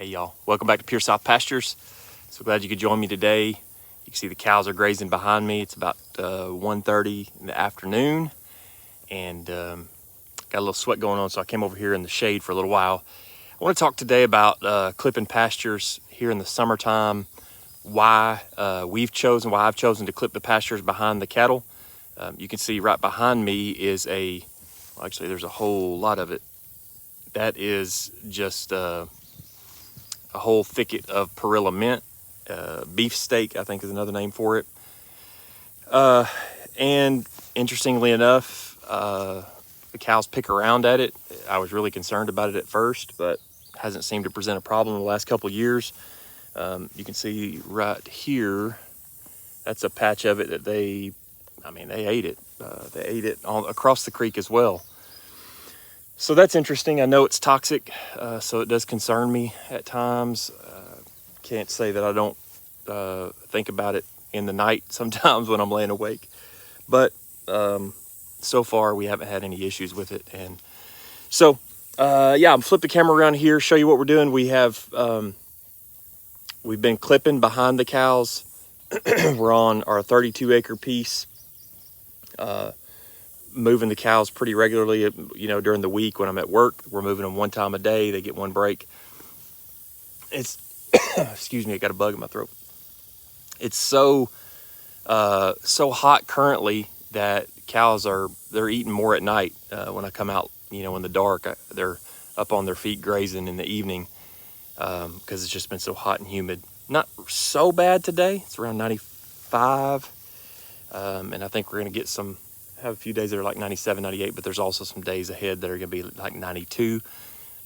Hey y'all, welcome back to Pure South Pastures. So glad you could join me today. You can see the cows are grazing behind me. It's about 1:30 in the afternoon, and got a little sweat going on, so I came over here in the shade for a little while. I want to talk today about clipping pastures here in the summertime, why I've chosen to clip the pastures behind the cattle. You can see right behind me is actually there's a whole lot of it. That is just a whole thicket of perilla mint. Beefsteak, I think, is another name for it. And interestingly enough, the cows pick around at it. I was really concerned about it at first, but hasn't seemed to present a problem in the last couple of years. You can see right here, that's a patch of it that they ate it. They ate it all across the creek as well. So that's interesting. I know it's toxic, so it does concern me at times. Can't say that I don't think about it in the night sometimes when I'm laying awake, but so far we haven't had any issues with it. And so I'm flip the camera around here, show you what we're doing. We've been clipping behind the cows. We're on our 32-acre piece, moving the cows pretty regularly. During the week when I'm at work, we're moving them one time a day. They get one break. It's excuse me, I got a bug in my throat. It's so hot currently that cows they're eating more at night. When I come out, in the dark, they're up on their feet grazing in the evening, because it's just been so hot and humid. Not so bad today. It's around 95, and I think we're gonna have a few days that are like 97, 98, but there's also some days ahead that are gonna be like 92.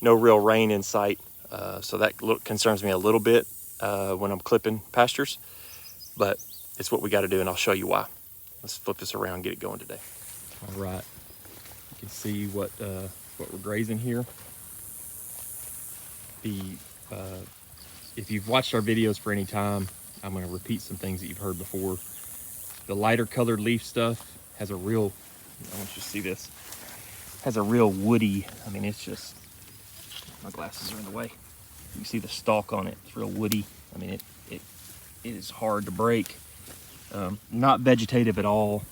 No real rain in sight, so that concerns me a little bit when I'm clipping pastures, but it's what we got to do, and I'll show you why. Let's flip this around and get it going today. All right, you can see what we're grazing here. If you've watched our videos for any time, I'm going to repeat some things that you've heard before. The lighter colored leaf stuff has a real, I want you to see this, has a real woody, it's just, my glasses are in the way. You can see the stalk on it, it's real woody. It is hard to break. Not vegetative at all,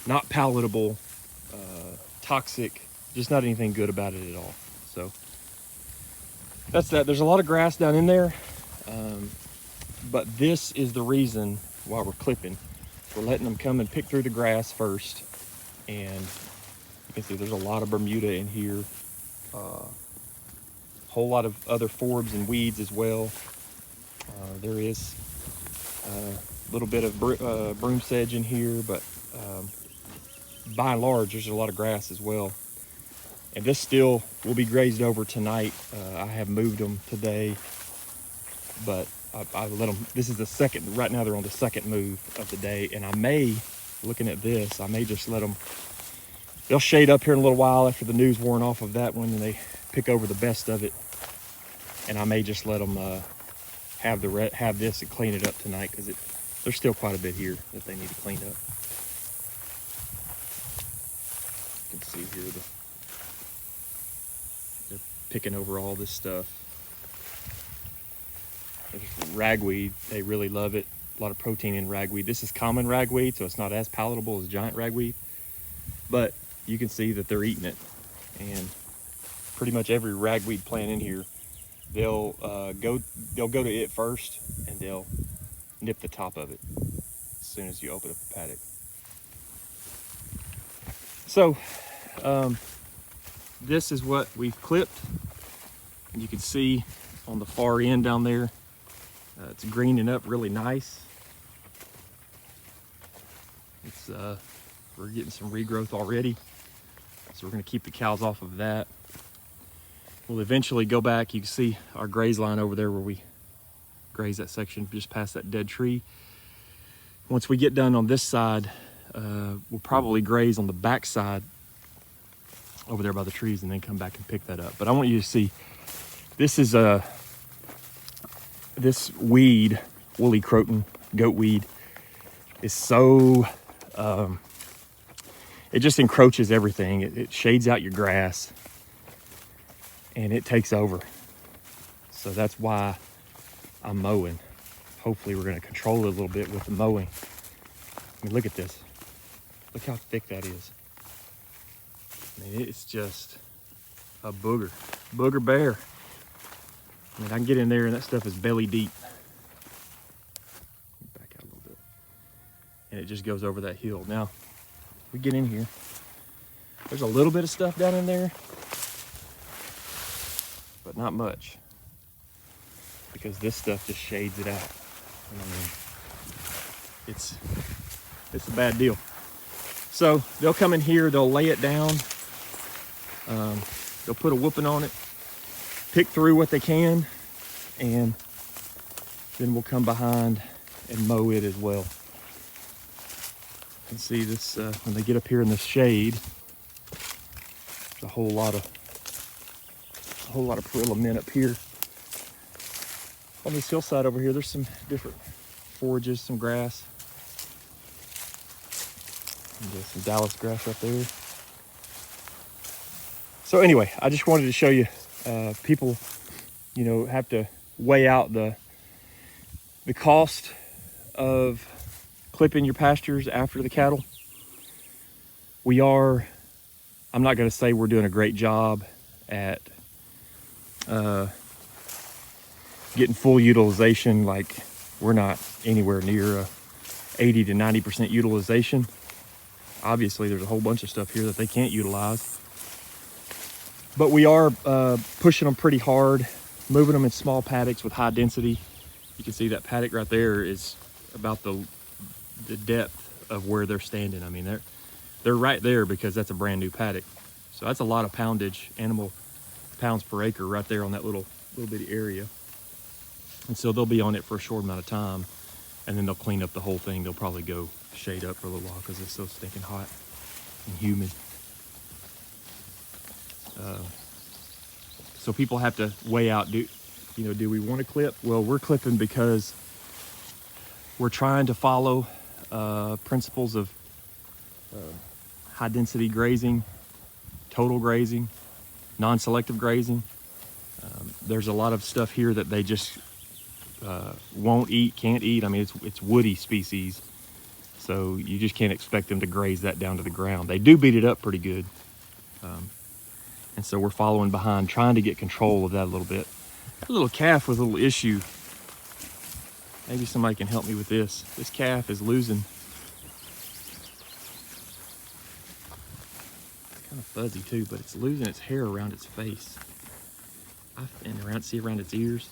not palatable, toxic, just not anything good about it at all. So that's that. There's a lot of grass down in there, but this is the reason why we're clipping. We're letting them come and pick through the grass first, and you can see there's a lot of Bermuda in here, whole lot of other forbs and weeds as well. There is a little bit of broom sedge in here, but by and large there's a lot of grass as well. And this still will be grazed over tonight. I have moved them today, but I let them, this is the second, right now they're on the second move of the day, and I may, looking at this, I may just let them, they'll shade up here in a little while after the news worn off of that one, and they pick over the best of it, and I may just let them have this and clean it up tonight, because there's still quite a bit here that they need to clean up. You can see here they're picking over all this stuff. There's ragweed, they really love it. A lot of protein in ragweed. This is common ragweed, so it's not as palatable as giant ragweed, but you can see that they're eating it. And pretty much every ragweed plant in here, they'll go to it first, and they'll nip the top of it as soon as you open up the paddock. So this is what we've clipped, and you can see on the far end down there, it's greening up really nice. We're getting some regrowth already, so we're going to keep the cows off of that. We'll eventually go back. You can see our graze line over there where we graze that section just past that dead tree. Once we get done on this side, we'll probably graze on the back side over there by the trees, and then come back and pick that up. But I want you to see, this is this weed, woolly croton, goat weed, is so, it just encroaches everything. It shades out your grass, and it takes over. So that's why I'm mowing. Hopefully we're going to control it a little bit with the mowing. I mean, look at this. Look how thick that is. I mean, it's just a booger bear. I mean, I can get in there and that stuff is belly deep. Back out a little bit. And it just goes over that hill. Now, we get in here. There's a little bit of stuff down in there, but not much, because this stuff just shades it out. I mean, it's a bad deal. So they'll come in here, they'll lay it down, they'll put a whooping on it, pick through what they can, and then we'll come behind and mow it as well. You can see this when they get up here in the shade. There's a whole lot of Perilla men up here. On this hillside over here, there's some different forages, some grass. And there's some Dallas grass up there. So anyway, I just wanted to show you, people, you know, have to weigh out the cost of clipping your pastures after the cattle. I'm not going to say we're doing a great job at getting full utilization. Like, we're not anywhere near a 80 to 90% utilization. Obviously, there's a whole bunch of stuff here that they can't utilize. But we are pushing them pretty hard, moving them in small paddocks with high density. You can see that paddock right there is about the depth of where they're standing. I mean, they're right there because that's a brand new paddock. So that's a lot of poundage, animal pounds per acre right there on that little bitty area. And so they'll be on it for a short amount of time, and then they'll clean up the whole thing. They'll probably go shade up for a little while because it's so stinking hot and humid. So people have to weigh out, do we want to clip? Well, we're clipping because we're trying to follow principles of high density grazing, total grazing, non-selective grazing. There's a lot of stuff here that they just won't eat, can't eat. I mean, it's woody species, so you just can't expect them to graze that down to the ground. They do beat it up pretty good. And so we're following behind, trying to get control of that a little bit. A little calf with a little issue. Maybe somebody can help me with this. This calf is losing. It's kind of fuzzy too, but it's losing its hair around its face. And around its ears.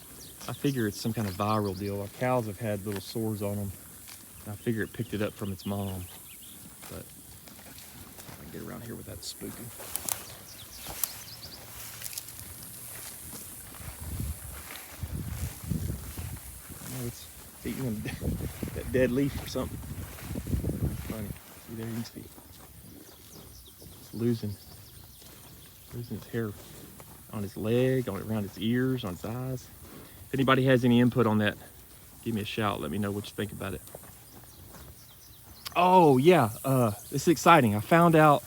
I figure it's some kind of viral deal. Our cows have had little sores on them. I figure it picked it up from its mom. But I can get around here without spooking. It's eating that dead leaf or something. Funny. See there, you can see. It's losing its hair on its leg, around its ears, on its eyes. If anybody has any input on that, give me a shout. Let me know what you think about it. Oh yeah, this is exciting. I found out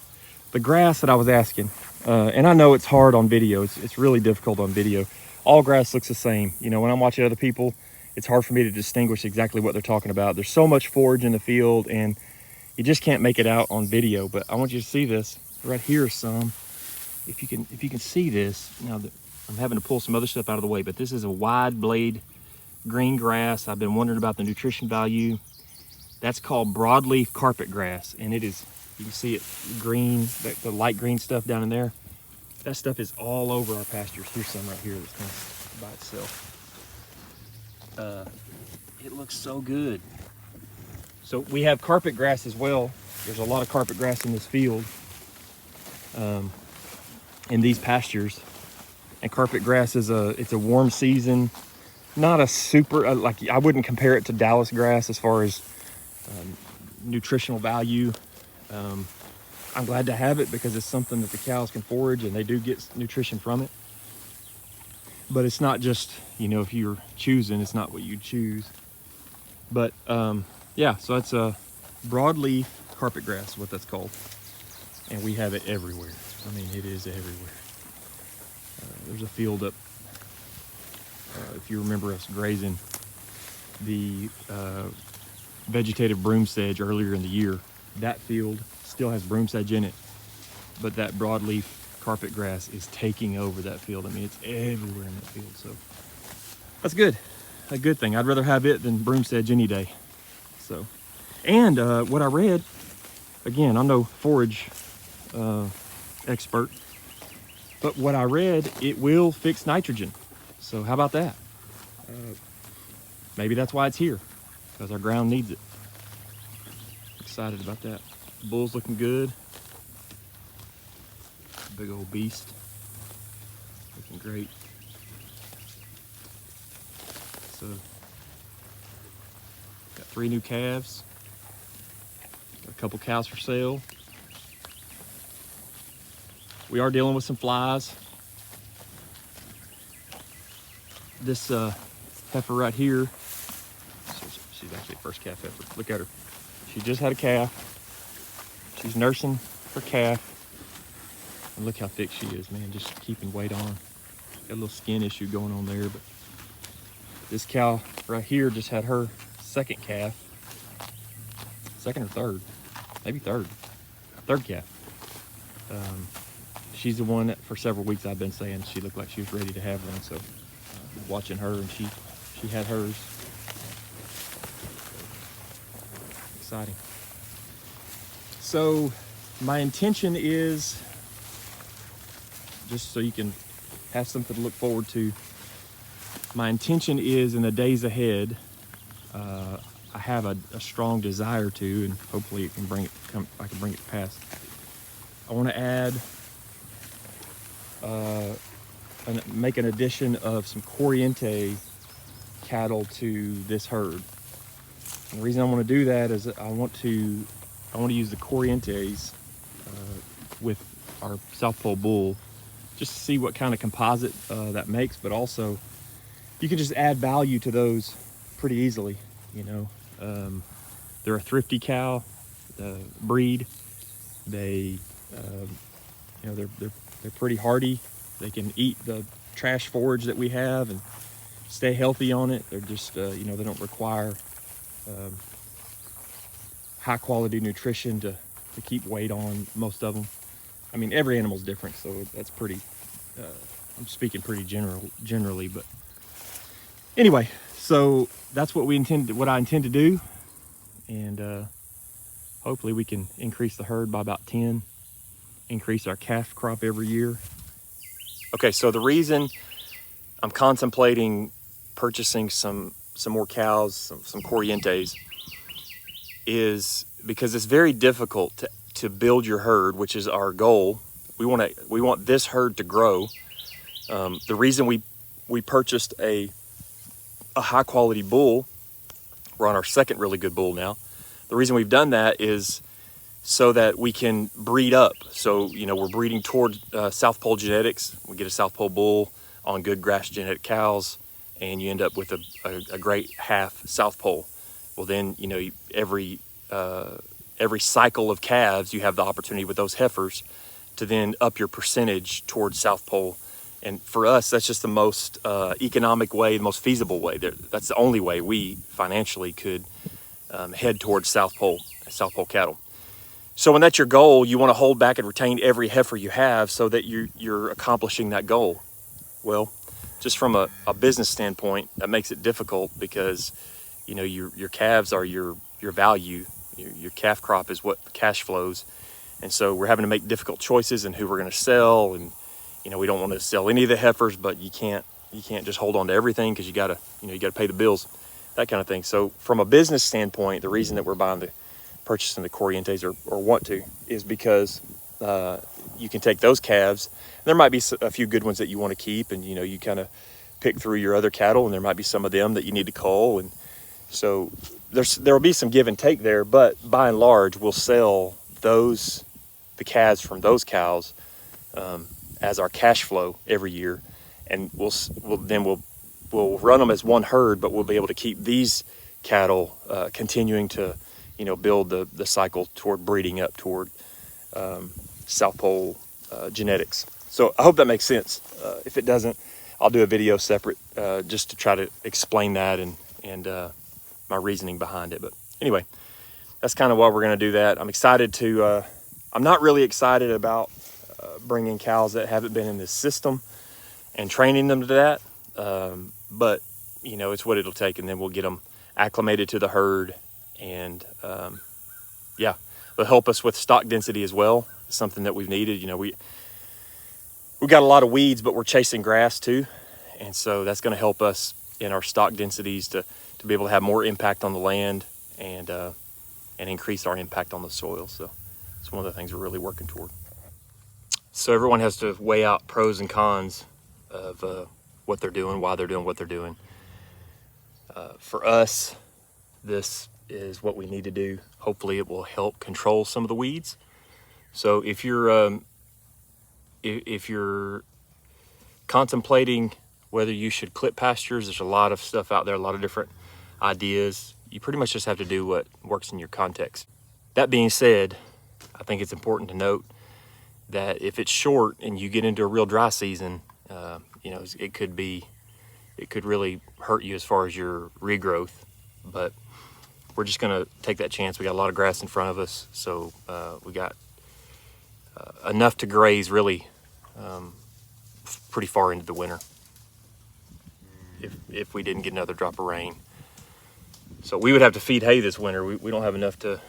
the grass that I was asking, and I know it's hard on video. It's really difficult on video. All grass looks the same. You know, when I'm watching other people, it's hard for me to distinguish exactly what they're talking about. There's so much forage in the field, and you just can't make it out on video. But I want you to see this right here. If you can see this, now that I'm having to pull some other stuff out of the way, but this is a wide blade green grass. I've been wondering about the nutrition value. That's called broadleaf carpet grass, and it is, you can see it green, the light green stuff down in there. That stuff is all over our pastures. Here's some right here that's kind of by itself. It looks so good. So we have carpet grass as well. There's a lot of carpet grass in this field, in these pastures. And carpet grass is it's a warm season, not a super, like, I wouldn't compare it to Dallas grass as far as nutritional value. I'm glad to have it because it's something that the cows can forage, and they do get nutrition from it. But it's not just, you know, if you're choosing, it's not what you choose. But yeah, so it's a broadleaf carpet grass, what that's called. And we have it everywhere. I mean, it is everywhere. There's a field up if you remember us grazing the vegetative broom sedge earlier in the year. That field still has broom sedge in it, but that broadleaf carpet grass is taking over that field. I mean, it's everywhere in that field, so that's good. A good thing. I'd rather have it than broom sedge any day. So, and what I read, again, I'm no forage expert, but what I read, it will fix nitrogen. So how about that? Maybe that's why it's here, because our ground needs it. Excited about that. The bull's looking good. Big old beast. Looking great. So, got 3 new calves. Got a couple cows for sale. We are dealing with some flies. This heifer right here, she's actually a first calf heifer. Look at her. She just had a calf. She's nursing her calf. And look how thick she is, man, just keeping weight on. Got a little skin issue going on there, but this cow right here just had her second calf. Second or third, maybe third calf. She's the one that for several weeks I've been saying she looked like she was ready to have one, so watching her, and she had hers. Exciting. So my intention is, just so you can have something to look forward to, my intention is in the days ahead, I have a strong desire to, and hopefully I can bring it to pass. I want to add, make an addition of some Corriente cattle to this herd. And the reason I want to do that is I want to use the Corrientes with our South Pole bull, just to see what kind of composite that makes, but also you can just add value to those pretty easily. You know, they're a thrifty cow breed. They, you know, they're pretty hardy. They can eat the trash forage that we have and stay healthy on it. They're just, you know, they don't require high quality nutrition to keep weight on, most of them. I mean, every animal's different, so that's pretty, I'm speaking pretty generally, but anyway, so that's what I intend to do. And hopefully we can increase the herd by about 10, increase our calf crop every year. Okay, so the reason I'm contemplating purchasing some more cows, some Corrientes, is because it's very difficult to build your herd, which is our goal. We want this herd to grow. The reason we purchased a high quality bull, we're on our second really good bull now. The reason we've done that is so that we can breed up. So, you know, we're breeding toward South Pole genetics. We get a South Pole bull on good grass genetic cows, and you end up with a great half South Pole. Well, then, you know, every cycle of calves, you have the opportunity with those heifers to then up your percentage towards South Pole. And for us, that's just the most economic way, the most feasible way. That's the only way we financially could head towards South Pole cattle. So when that's your goal, you want to hold back and retain every heifer you have so that you're accomplishing that goal. Well, just from a business standpoint, that makes it difficult because, you know, your calves are your value. Your calf crop is what cash flows. And so we're having to make difficult choices in who we're going to sell. And, you know, we don't want to sell any of the heifers, but you can't just hold on to everything because you got to pay the bills, that kind of thing. So from a business standpoint, the reason that we're purchasing the Corrientes or want to is because you can take those calves. There might be a few good ones that you want to keep, and, you know, you kind of pick through your other cattle, and there might be some of them that you need to cull. And so there will be some give and take there, but by and large, we'll sell the calves from those cows as our cash flow every year, and we'll run them as one herd, but we'll be able to keep these cattle continuing to, you know, build the cycle toward breeding up toward South Pole genetics. So I hope that makes sense. If it doesn't, I'll do a video separate just to try to explain that and my reasoning behind it. But anyway, that's kind of why we're going to do that. I'm excited to, I'm not really excited about bringing cows that haven't been in this system and training them to that. But, you know, it's what it'll take, and then we'll get them acclimated to the herd. And yeah, it'll help us with stock density as well. Something that we've needed. You know, we've got a lot of weeds, but we're chasing grass too. And so that's going to help us in our stock densities to be able to have more impact on the land and increase our impact on the soil. So it's one of the things we're really working toward. So everyone has to weigh out pros and cons of what they're doing, why they're doing what they're doing. For us, this is what we need to do. Hopefully it will help control some of the weeds. So if you're contemplating whether you should clip pastures, there's a lot of stuff out there, a lot of different ideas. You pretty much just have to do what works in your context. That being said, I think it's important to note that if it's short and you get into a real dry season, you know, it could really hurt you as far as your regrowth. But we're just gonna take that chance. We got a lot of grass in front of us, so we got enough to graze really pretty far into the winter if we didn't get another drop of rain. So we would have to feed hay this winter. We don't have enough to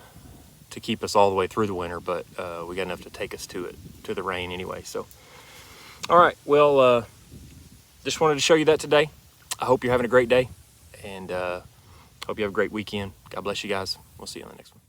keep us all the way through the winter, but we got enough to take us to the rain anyway. So, all right, well, just wanted to show you that today. I hope you're having a great day, and hope you have a great weekend. God bless you guys. We'll see you on the next one.